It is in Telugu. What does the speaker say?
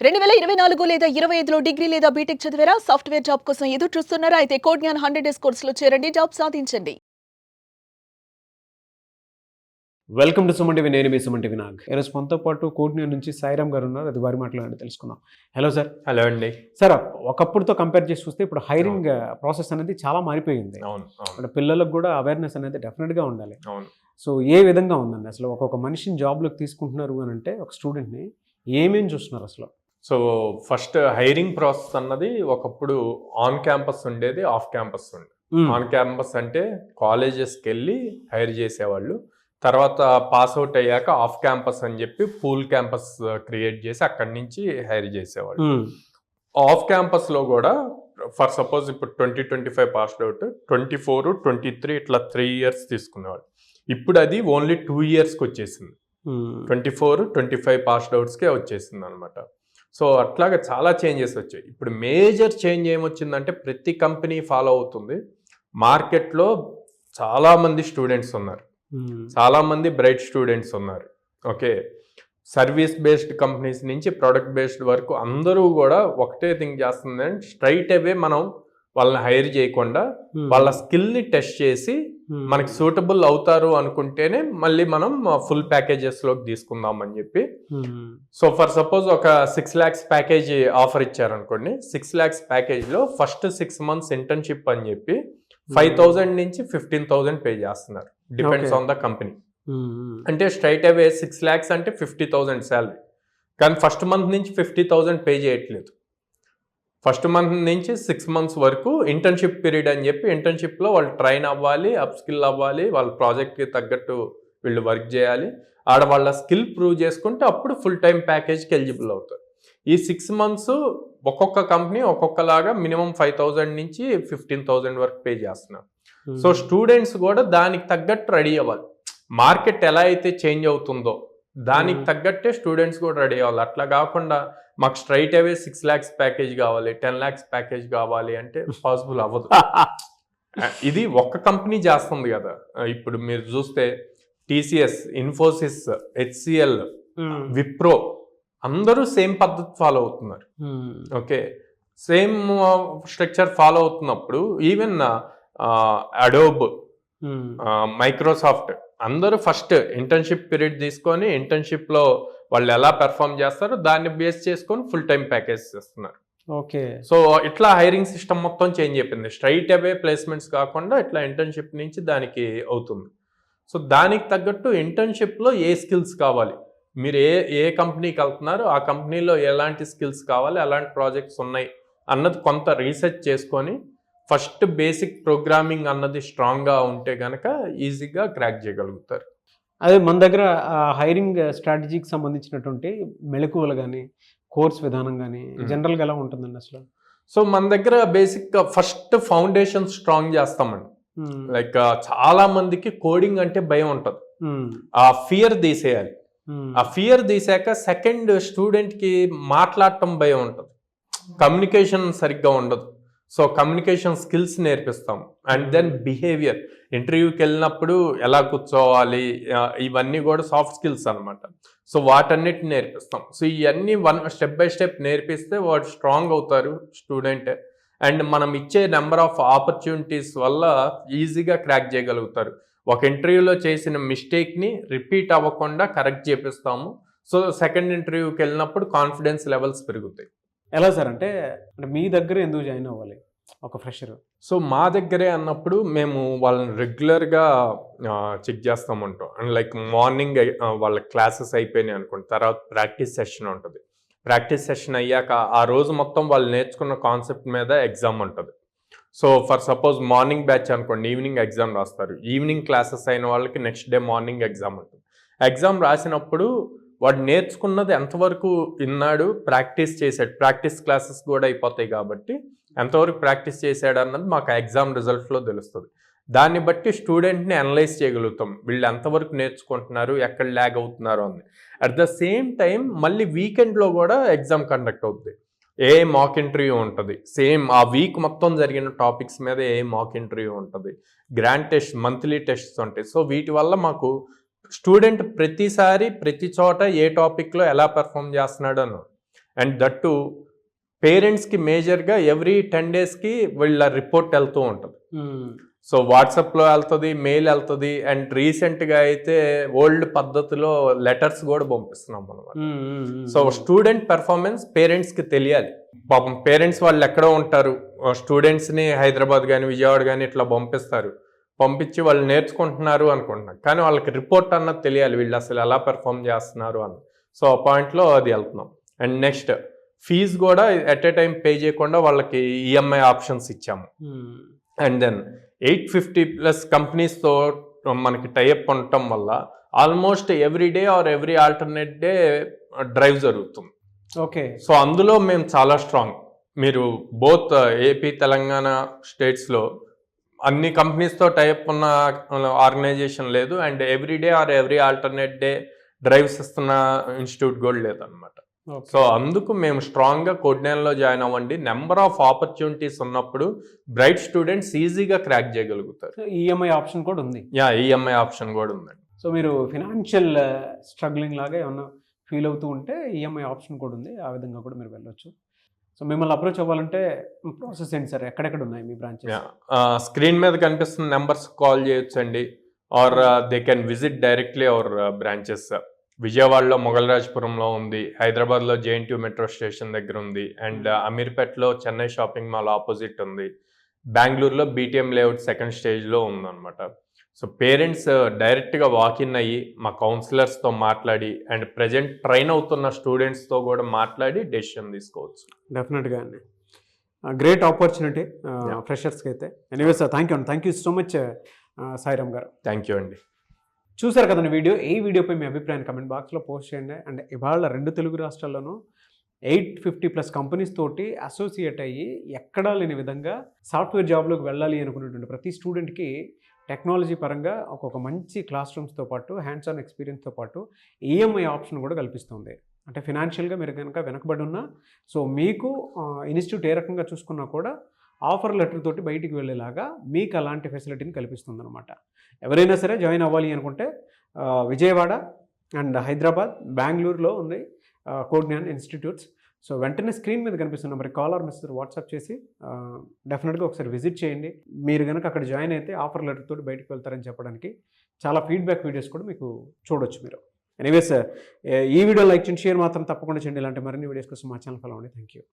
2024 లేదా 25లో డిగ్రీ లేదా బీటెక్ చదివారా? సాఫ్ట్‌వేర్ జాబ్ కోసం ఎదురు చూస్తున్నారా? అయితే కోడ్ జ్ఞాన్ 100 డేస్ కోర్సులో చేరండి. జాబ్ సాధించండి. Welcome to Suman TV. నేను మీ సుమన్ టీవీ నాగ్. ఈరోజు మనతో పాటు కోట్నూరు నుంచి సాయిరామ్ గారు ఉన్నారు. అది వారి మాటలు తెలుసుకుందాం. Hello sir. హలో అండి. సార్, ఒకప్పుడుతో కంపేర్ చేసి చూస్తే ఇప్పుడు హైరింగ్ ప్రాసెస్ అనేది చాలా మారిపోయింది. అవును. అంటే పిల్లలకు కూడా అవేర్నెస్ అనేది డెఫినెట్గా ఉండాలి. అవును. సో ఏ విధంగా ఉందండి అసలు? ఒక్కొక్క మనిషిని జాబ్లోకి తీసుకుంటున్నారు అని అంటే ఒక స్టూడెంట్ని ఏమేమి చూస్తున్నారు అసలు? సో ఫస్ట్ హైరింగ్ ప్రాసెస్ అన్నది ఒకప్పుడు ఆన్ క్యాంపస్ ఉండేది, ఆఫ్ క్యాంపస్ ఉండేది. ఆన్ క్యాంపస్ అంటే కాలేజెస్కి వెళ్ళి హైర్ చేసేవాళ్ళు. తర్వాత పాస్ అవుట్ అయ్యాక ఆఫ్ క్యాంపస్ అని చెప్పి పూల్ క్యాంపస్ క్రియేట్ చేసి అక్కడి నుంచి హైర్ చేసేవాళ్ళు. ఆఫ్ క్యాంపస్లో కూడా ఫర్ సపోజ్ ఇప్పుడు 2025 పాస్డ్ అవుట్, 24, 23 ఇట్లా 3 years తీసుకునేవాళ్ళు. ఇప్పుడు అది ఓన్లీ 2 yearsకి వచ్చేసింది. 24, 25 పాస్డ్ అవుట్స్కే వచ్చేసింది అనమాట. సో అట్లాగా చాలా చేంజెస్ వచ్చాయి. ఇప్పుడు మేజర్ చేంజ్ ఏమొచ్చిందంటే ప్రతి కంపెనీ ఫాలో అవుతుంది. మార్కెట్లో చాలామంది స్టూడెంట్స్ ఉన్నారు, చాలామంది బ్రైట్ స్టూడెంట్స్ ఉన్నారు. ఓకే, సర్వీస్ బేస్డ్ కంపెనీస్ నుంచి ప్రొడక్ట్ బేస్డ్ వరకు అందరూ కూడా ఒకటే థింక్ చేస్తుందంటే స్ట్రైట్ అవే మనం వాళ్ళని హైర్ చేయకుండా వాళ్ళ స్కిల్ని టెస్ట్ చేసి మనకి సూటబుల్ అవుతారు అనుకుంటేనే మళ్ళీ మనం ఫుల్ ప్యాకేజెస్లోకి తీసుకుందాం అని చెప్పి. సో ఫర్ సపోజ్ ఒక 6 lakhs ప్యాకేజ్ ఆఫర్ ఇచ్చారనుకోండి. 6 lakhs ప్యాకేజ్లో ఫస్ట్ 6 months ఇంటర్న్షిప్ అని చెప్పి 5,000 నుంచి 15,000 పే చేస్తున్నారు, డిపెండ్స్ ఆన్ ద కంపెనీ. అంటే స్ట్రైట్ అవే 6 lakhs అంటే 50,000 శాలరీ, కానీ ఫస్ట్ మంత్ నుంచి 50,000 పే చేయట్లేదు. ఫస్ట్ మంత్ నుంచి 6 months వరకు ఇంటర్న్షిప్ పీరియడ్ అని చెప్పి ఇంటర్న్షిప్లో వాళ్ళు ట్రైన్ అవ్వాలి, అప్ స్కిల్ అవ్వాలి, వాళ్ళ ప్రాజెక్ట్కి తగ్గట్టు వీళ్ళు వర్క్ చేయాలి. ఆడ వాళ్ళ స్కిల్ ప్రూవ్ చేసుకుంటే అప్పుడు ఫుల్ టైం ప్యాకేజ్కి ఎలిజిబుల్ అవుతారు. ఈ 6 months ఒక్కొక్క కంపెనీ ఒక్కొక్కలాగా మినిమం 5,000 నుంచి 15,000 వరకు పే చేస్తున్నారు. సో స్టూడెంట్స్ కూడా దానికి తగ్గట్టు రెడీ అవ్వాలి. మార్కెట్ ఎలా అయితే చేంజ్ అవుతుందో దానికి తగ్గట్టే స్టూడెంట్స్ కూడా రెడీ అవ్వాలి. అట్లా కాకుండా మాకు స్ట్రైట్ అవే 6 lakhs ప్యాకేజ్ కావాలి, 10 lakhs ప్యాకేజ్ కావాలి అంటే పాసిబుల్ అవ్వదు. ఇది ఒక్క కంపెనీ చేస్తుంది కదా. ఇప్పుడు మీరు చూస్తే టీసీఎస్, ఇన్ఫోసిస్, హెచ్సిఎల్, విప్రో అందరూ సేమ్ పద్ధతి ఫాలో అవుతున్నారు. ఓకే, సేమ్ స్ట్రక్చర్ ఫాలో అవుతున్నప్పుడు ఈవెన్ అడోబ్, మైక్రోసాఫ్ట్ అందరూ ఫస్ట్ ఇంటర్న్షిప్ పీరియడ్ తీసుకొని ఇంటర్న్షిప్లో వాళ్ళు ఎలా పెర్ఫామ్ చేస్తారో దాన్ని బేస్ చేసుకొని ఫుల్ టైం ప్యాకేజ్ చేస్తున్నారు. ఓకే, సో ఇట్లా హైరింగ్ సిస్టమ్ మొత్తం చేంజ్ అయిపోయింది. స్ట్రైట్ అవే ప్లేస్మెంట్స్ కాకుండా ఇట్లా ఇంటర్న్షిప్ నుంచి దానికి అవుతుంది. సో దానికి తగ్గట్టు ఇంటర్న్షిప్లో ఏ స్కిల్స్ కావాలి, మీరు ఏ కంపెనీకి వెళ్తున్నారు, ఆ కంపెనీలో ఎలాంటి స్కిల్స్ కావాలి, ఎలాంటి ప్రాజెక్ట్స్ ఉన్నాయి అన్నది కొంత రీసెర్చ్ చేసుకొని ఫస్ట్ బేసిక్ ప్రోగ్రామింగ్ అన్నది స్ట్రాంగ్గా ఉంటే కనుక ఈజీగా క్రాక్ చేయగలుగుతారు. అదే మన దగ్గర హైరింగ్ స్ట్రాటజీకి సంబంధించినటువంటి మెళకువలు కానీ కోర్స్ విధానం కానీ జనరల్గా ఎలా ఉంటుందండి అసలు? సో మన దగ్గర బేసిక్గా ఫస్ట్ ఫౌండేషన్ స్ట్రాంగ్ చేస్తామండి. లైక్ చాలా మందికి కోడింగ్ అంటే భయం ఉంటుంది, ఆ ఫియర్ తీసేయాలి. ఆ ఫియర్ తీసాక సెకండ్ స్టూడెంట్కి మాట్లాడటం భయం ఉంటుంది, కమ్యూనికేషన్ సరిగ్గా ఉండదు. సో కమ్యూనికేషన్ స్కిల్స్ నేర్పిస్తాం. అండ్ దెన్ బిహేవియర్, ఇంటర్వ్యూకి వెళ్ళినప్పుడు ఎలా కూర్చోవాలి, ఇవన్నీ కూడా సాఫ్ట్ స్కిల్స్ అనమాట. సో వాటన్నిటిని నేర్పిస్తాం. సో ఇవన్నీ స్టెప్ బై స్టెప్ నేర్పిస్తే వాడు స్ట్రాంగ్ అవుతారు స్టూడెంట్. అండ్ మనం ఇచ్చే నెంబర్ ఆఫ్ ఆపర్చునిటీస్ వల్ల ఈజీగా క్రాక్ చేయగలుగుతారు. ఒక ఇంటర్వ్యూలో చేసిన మిస్టేక్ని రిపీట్ అవ్వకుండా కరెక్ట్ చేపిస్తాము. సో సెకండ్ ఇంటర్వ్యూకి వెళ్ళినప్పుడు కాన్ఫిడెన్స్ లెవెల్స్ పెరుగుతాయి. ఎలా సార్? అంటే మీ దగ్గర ఎందుకు జాయిన్ అవ్వాలి ఒక ఫ్రెషర్? సో మా దగ్గరే అన్నప్పుడు మేము వాళ్ళని రెగ్యులర్గా చెక్ చేస్తామంటాం. అండ్ లైక్ మార్నింగ్ వాళ్ళ క్లాసెస్ అయిపోయినాయి అనుకోండి, తర్వాత ప్రాక్టీస్ సెషన్ ఉంటుంది. ప్రాక్టీస్ సెషన్ అయ్యాక ఆ రోజు మొత్తం వాళ్ళు నేర్చుకున్న కాన్సెప్ట్ మీద ఎగ్జామ్ ఉంటుంది. So for suppose morning batch అనుకోండి, ఈవినింగ్ ఎగ్జామ్ రాస్తారు. ఈవినింగ్ క్లాసెస్ అయిన వాళ్ళకి నెక్స్ట్ డే మార్నింగ్ ఎగ్జామ్ ఉంటుంది. ఎగ్జామ్ రాసినప్పుడు వాడు నేర్చుకున్నది ఎంతవరకు విన్నాడు, ప్రాక్టీస్ చేశాడు, ప్రాక్టీస్ క్లాసెస్ కూడా అయిపోతాయి కాబట్టి ఎంతవరకు ప్రాక్టీస్ చేశాడు అన్నది మాకు ఎగ్జామ్ రిజల్ట్లో తెలుస్తుంది. దాన్ని బట్టి స్టూడెంట్ని అనలైజ్ చేయగలుగుతాం, వీళ్ళు ఎంతవరకు నేర్చుకుంటున్నారు, ఎక్కడ ల్యాగ్ అవుతున్నారు అని. అట్ ద సేమ్ టైం మళ్ళీ వీకెండ్లో కూడా ఎగ్జామ్ కండక్ట్ అవుతుంది. ఏ మాక్ ఇంటర్వ్యూ ఉంటుంది, సేమ్ ఆ వీక్ మొత్తం జరిగిన టాపిక్స్ మీద ఏ మాక్ ఇంటర్వ్యూ ఉంటుంది, గ్రాండ్ టెస్ట్, మంత్లీ టెస్ట్స్ ఉంటాయి. సో వీటి వల్ల మాకు స్టూడెంట్ ప్రతిసారి ప్రతి చోట ఏ టాపిక్లో ఎలా పెర్ఫామ్ చేస్తున్నాడు అని. అండ్ దట్టు పేరెంట్స్కి మేజర్గా ఎవ్రీ 10 డేస్కి వీళ్ళ రిపోర్ట్ వెళ్తూ ఉంటుంది. సో వాట్సాప్లో వెళ్తుంది, మెయిల్ వెళ్తుంది, అండ్ రీసెంట్గా అయితే ఓల్డ్ పద్ధతిలో లెటర్స్ కూడా పంపిస్తున్నాం అనమాట. సో స్టూడెంట్ పెర్ఫార్మెన్స్ పేరెంట్స్కి తెలియాలి. పాపం పేరెంట్స్ వాళ్ళు ఎక్కడో ఉంటారు, స్టూడెంట్స్ని హైదరాబాద్ కానీ విజయవాడ కానీ ఇట్లా పంపించి వాళ్ళు నేర్చుకుంటున్నారు అనుకుంటున్నారు, కానీ వాళ్ళకి రిపోర్ట్ అన్నది తెలియాలి, వీళ్ళు అసలు ఎలా పెర్ఫామ్ చేస్తున్నారు అని. సో ఆ పాయింట్లో అది వెళ్తున్నాం. అండ్ నెక్స్ట్ ఫీజు కూడా ఎట్ ఏ టైం పే చేయకుండా వాళ్ళకి ఈఎంఐ ఆప్షన్స్ ఇచ్చాము. అండ్ దెన్ 850+ కంపెనీస్తో మనకి టైఅప్ ఉండటం వల్ల almost every day or every alternate day drive జరుగుతుంది. ఓకే. సో అందులో మేము చాలా స్ట్రాంగ్. మీరు బోత్ ఏపీ తెలంగాణ స్టేట్స్లో అన్ని కంపెనీస్తో టైఅప్ ఉన్న ఆర్గనైజేషన్ లేదు, and every day or every alternate day drives ఇస్తున్న ఇన్స్టిట్యూట్ కూడా లేదన్నమాట. సో అందుకు మేము స్ట్రాంగ్గా కోడ్నేల్లో జాయిన్ అవ్వండి. నెంబర్ ఆఫ్ ఆపర్చునిటీస్ ఉన్నప్పుడు బ్రైట్ స్టూడెంట్స్ ఈజీగా క్రాక్ చేయగలుగుతారు. ఈఎంఐ ఆప్షన్ కూడా ఉంది. ఈఎంఐ ఆప్షన్ కూడా ఉందండి. సో మీరు ఫినాన్షియల్ స్ట్రగ్లింగ్ లాగా ఏమన్నా ఫీల్ అవుతూ ఉంటే ఈఎంఐ ఆప్షన్ కూడా ఉంది, ఆ విధంగా కూడా మీరు వెళ్ళొచ్చు. సో మిమ్మల్ని అప్రోచ్ అవ్వాలంటే ప్రాసెస్ ఏంటి సార్, ఎక్కడెక్కడ ఉన్నాయి మీ బ్రాంచెస్? స్క్రీన్ మీద కనిపిస్తున్న నెంబర్స్ కాల్ చేయొచ్చండి, or they can visit directly our branches. విజయవాడలో మొగల్రాజ్పురంలో ఉంది, హైదరాబాద్లో JNTU మెట్రో స్టేషన్ దగ్గర ఉంది, అండ్ అమీర్పేట్లో చెన్నై షాపింగ్ మాల్ ఆపోజిట్ ఉంది, బెంగళూరులో BTM లేఅవుట్ సెకండ్ స్టేజ్లో ఉందన్నమాట. సో పేరెంట్స్ డైరెక్ట్గా వాకిన్ అయ్యి మా కౌన్సిలర్స్తో మాట్లాడి అండ్ ప్రజెంట్ ట్రైన్ అవుతున్న స్టూడెంట్స్తో కూడా మాట్లాడి డెసిషన్ తీసుకోవచ్చు. డెఫినెట్గా అండి, గ్రేట్ ఆపర్చునిటీ ఫ్రెషర్స్కి అయితే. Anyway sir, thank you so much Sairam గారు. థ్యాంక్ యూ అండి. చూసారు కదండి వీడియో. ఈ వీడియోపై మీ అభిప్రాయాన్ని కమెంట్ బాక్స్లో పోస్ట్ చేయండి. అండ్ ఇవాళ 2 తెలుగు రాష్ట్రాల్లోనూ 850+ కంపెనీస్ తోటి అసోసియేట్ అయ్యి ఎక్కడా లేని విధంగా సాఫ్ట్వేర్ జాబ్లోకి వెళ్ళాలి అనుకున్నటువంటి ప్రతి స్టూడెంట్కి టెక్నాలజీ పరంగా ఒక మంచి క్లాస్ రూమ్స్తో పాటు హ్యాండ్స్ ఆన్ ఎక్స్పీరియన్స్తో పాటు ఈఎంఐ ఆప్షన్ కూడా కల్పిస్తుంది. అంటే ఫినాన్షియల్గా మీరు కనుక వెనకబడి ఉన్నా, సో మీకు ఇన్స్టిట్యూట్ ఏ రకంగా చూసుకున్నా కూడా ఆఫర్ లెటర్ తోటి బయటికి వెళ్ళేలాగా మీకు అలాంటి ఫెసిలిటీని కల్పిస్తుంది అనమాట. ఎవరైనా సరే జాయిన్ అవ్వాలి అనుకుంటే విజయవాడ అండ్ హైదరాబాద్, బెంగళూరులో ఉంది కోడ్జ్ఞాన్ ఇన్స్టిట్యూట్స్. సో వెంటనే స్క్రీన్ మీద కనిపిస్తున్న నెంబర్కి కాల్ ఆర్ మెసేజ్ వాట్సాప్ చేసి డెఫినెట్గా ఒకసారి విజిట్ చేయండి. మీరు కనుక అక్కడ జాయిన్ అయితే ఆఫర్ లెటర్ తోటి బయటకు వెళ్తారని చెప్పడానికి చాలా ఫీడ్బ్యాక్ వీడియోస్ కూడా మీకు చూడొచ్చు మీరు. ఎనీవేస్, ఈ వీడియో లైక్ చేయండి, షేర్ మాత్రం తప్పకుండా చేయండి. ఇలాంటి మరిన్ని వీడియోస్ కోసం మా ఛానల్ ఫాలో అవ్వండి. Thank you.